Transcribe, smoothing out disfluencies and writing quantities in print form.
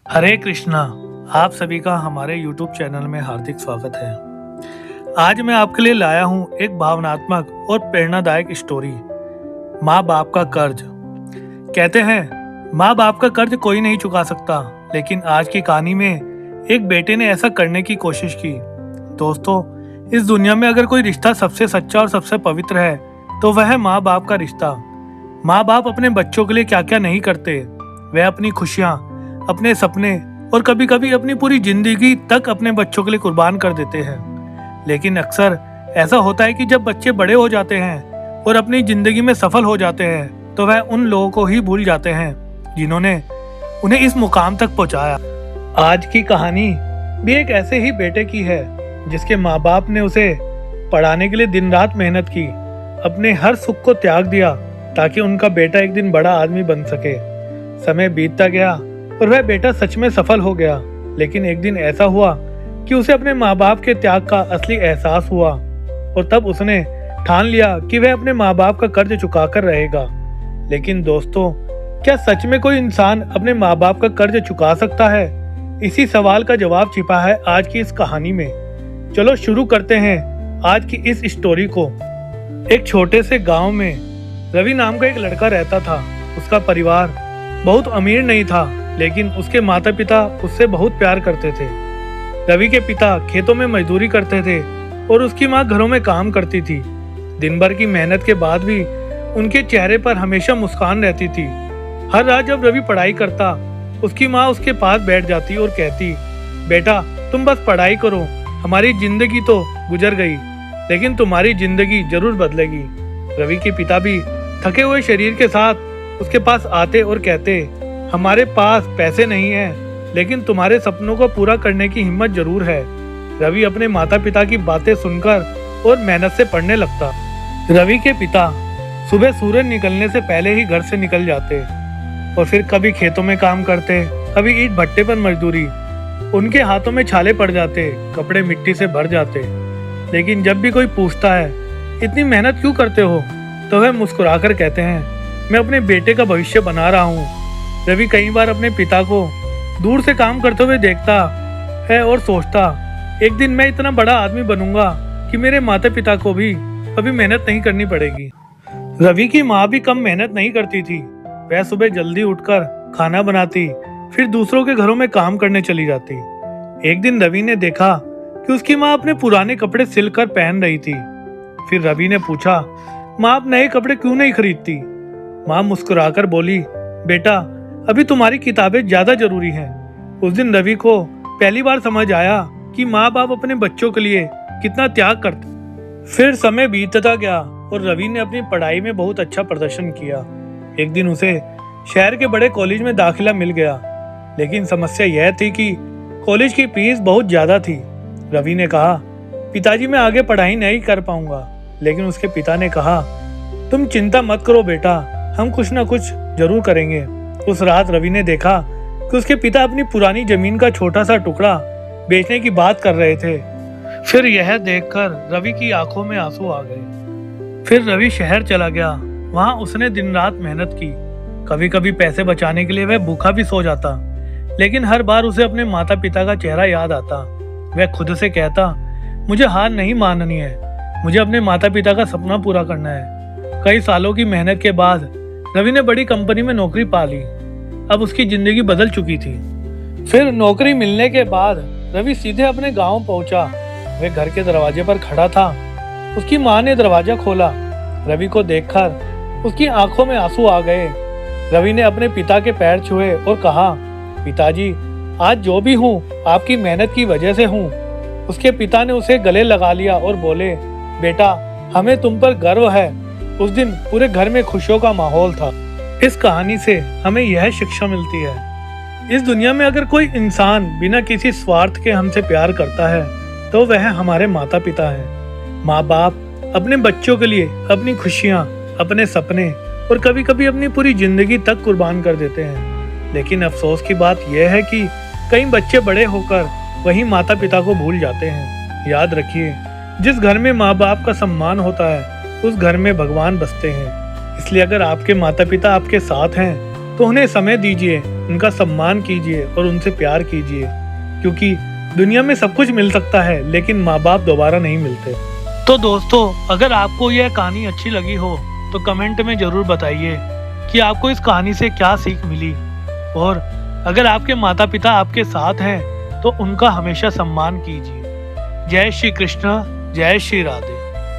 हरे कृष्णा। आप सभी का हमारे YouTube चैनल में हार्दिक स्वागत है। आज मैं आपके लिए लाया हूँ एक भावनात्मक और प्रेरणादायक स्टोरी, माँ बाप का कर्ज। कहते हैं माँ बाप का कर्ज कोई नहीं चुका सकता, लेकिन आज की कहानी में एक बेटे ने ऐसा करने की कोशिश की। दोस्तों, इस दुनिया में अगर कोई रिश्ता सबसे सच्चा और सबसे पवित्र है तो वह है माँ बाप का रिश्ता। माँ बाप अपने बच्चों के लिए क्या क्या नहीं करते। वह अपनी खुशियाँ, अपने सपने और कभी कभी अपनी पूरी जिंदगी तक अपने बच्चों के लिए कुर्बान कर देते हैं। लेकिन अक्सर ऐसा होता है कि जब बच्चे बड़े हो जाते हैं और अपनी जिंदगी में सफल हो जाते हैं तो वह उन लोगों को ही भूल जाते हैं जिन्होंने उन्हें इस मुकाम तक पहुंचाया। आज की कहानी भी एक ऐसे ही बेटे की है जिसके माँ बाप ने उसे पढ़ाने के लिए दिन रात मेहनत की, अपने हर सुख को त्याग दिया ताकि उनका बेटा एक दिन बड़ा आदमी बन सके। समय बीतता गया और वह बेटा सच में सफल हो गया, लेकिन एक दिन ऐसा हुआ कि उसे अपने माँ बाप के त्याग का असली एहसास हुआ और तब उसने ठान लिया कि वह अपने माँ बाप का कर्ज चुकाकर रहेगा। लेकिन दोस्तों, क्या सच में कोई इंसान अपने माँ बाप का कर्ज चुका सकता है? इसी सवाल का जवाब छिपा है आज की इस कहानी में। चलो शुरू करते हैं आज की इस स्टोरी को। एक छोटे से गांव में रवि नाम का एक लड़का रहता था। उसका परिवार बहुत अमीर नहीं था, लेकिन उसके माता पिता उससे बहुत प्यार करते थे। रवि के पिता खेतों में मजदूरी करते थे और उसकी माँ घरों में काम करती थी। दिन भर की मेहनत के बाद भी उनके चेहरे पर हमेशा मुस्कान रहती थी। हर रात जब रवि पढ़ाई करता, उसकी माँ उसके पास बैठ जाती और कहती, बेटा तुम बस पढ़ाई करो, हमारी जिंदगी तो गुजर गई लेकिन तुम्हारी जिंदगी जरूर बदलेगी। रवि के पिता भी थके हुए शरीर के साथ उसके पास आते और कहते, हमारे पास पैसे नहीं हैं, लेकिन तुम्हारे सपनों को पूरा करने की हिम्मत जरूर है। रवि अपने माता पिता की बातें सुनकर और मेहनत से पढ़ने लगता। रवि के पिता सुबह सूरज निकलने से पहले ही घर से निकल जाते और फिर कभी खेतों में काम करते, कभी ईंट भट्टे पर मजदूरी। उनके हाथों में छाले पड़ जाते, कपड़े मिट्टी से भर जाते। लेकिन जब भी कोई पूछता है इतनी मेहनत क्यों करते हो, तो वह मुस्कुराकर कहते हैं, मैं अपने बेटे का भविष्य बना रहा हूँ। रवि कई बार अपने पिता को दूर से काम करते हुए देखता है और सोचता, एक दिन मैं इतना बड़ा आदमी बनूंगा कि मेरे माता पिता को भी कभी मेहनत नहीं करनी पड़ेगी। रवि की माँ भी कम मेहनत नहीं करती थी। वह सुबह जल्दी उठकर खाना बनाती, फिर दूसरों के घरों में काम करने चली जाती। एक दिन रवि ने देखा कि उसकी माँ अपने पुराने कपड़े सिलकर पहन रही थी। फिर रवि ने पूछा, माँ आप नए कपड़े क्यों नहीं खरीदती? माँ मुस्कुराकर बोली, बेटा अभी तुम्हारी किताबें ज्यादा जरूरी हैं। उस दिन रवि को पहली बार समझ आया कि माँ बाप अपने बच्चों के लिए कितना त्याग करते। फिर समय बीतता गया और रवि ने अपनी पढ़ाई में बहुत अच्छा प्रदर्शन किया। एक दिन उसे शहर के बड़े कॉलेज में दाखिला मिल गया, लेकिन समस्या यह थी कि कॉलेज की फीस बहुत ज्यादा थी। रवि ने कहा, पिताजी मैं आगे पढ़ाई नहीं कर पाऊंगा। लेकिन उसके पिता ने कहा, तुम चिंता मत करो बेटा, हम कुछ ना कुछ जरूर करेंगे। उस रात रवि ने देखा कि उसके पिता अपनी पुरानी जमीन का छोटा सा टुकड़ा बेचने की बात कर रहे थे। फिर यह देखकर रवि की आंखों में आंसू आ गए। फिर रवि शहर चला गया। वहां उसने दिन रात मेहनत की। कभी कभी पैसे बचाने के लिए वह भूखा भी सो जाता, लेकिन हर बार उसे अपने माता पिता का चेहरा याद आता। वह खुद से कहता, मुझे हार नहीं माननी है, मुझे अपने माता पिता का सपना पूरा करना है। कई सालों की मेहनत के बाद रवि ने बड़ी कंपनी में नौकरी पा ली। अब उसकी जिंदगी बदल चुकी थी। फिर नौकरी मिलने के बाद रवि सीधे अपने गांव पहुंचा। वह घर के दरवाजे पर खड़ा था। उसकी माँ ने दरवाजा खोला। रवि को देखकर उसकी आंखों में आंसू आ गए। रवि ने अपने पिता के पैर छुए और कहा, पिताजी आज जो भी हूँ आपकी मेहनत की वजह से हूँ। उसके पिता ने उसे गले लगा लिया और बोले, बेटा हमें तुम पर गर्व है। उस दिन पूरे घर में खुशियों का माहौल था। इस कहानी से हमें यह शिक्षा मिलती है, इस दुनिया में अगर कोई इंसान बिना किसी स्वार्थ के हमसे प्यार करता है तो वह हमारे माता पिता हैं। माँ बाप अपने बच्चों के लिए अपनी खुशियाँ, अपने सपने और कभी कभी अपनी पूरी जिंदगी तक कुर्बान कर देते हैं। लेकिन अफसोस की बात यह है कि कई बच्चे बड़े होकर वही माता पिता को भूल जाते हैं। याद रखिए, जिस घर में माँ बाप का सम्मान होता है उस घर में भगवान बसते हैं। इसलिए अगर आपके माता पिता आपके साथ हैं तो उन्हें समय दीजिए, उनका सम्मान कीजिए और उनसे प्यार कीजिए, क्योंकि दुनिया में सब कुछ मिल सकता है लेकिन माँ बाप दोबारा नहीं मिलते। तो दोस्तों, अगर आपको यह कहानी अच्छी लगी हो तो कमेंट में ज़रूर बताइए कि आपको इस कहानी से क्या सीख मिली, और अगर आपके माता पिता आपके साथ हैं तो उनका हमेशा सम्मान कीजिए। जय श्री कृष्ण, जय श्री राधे।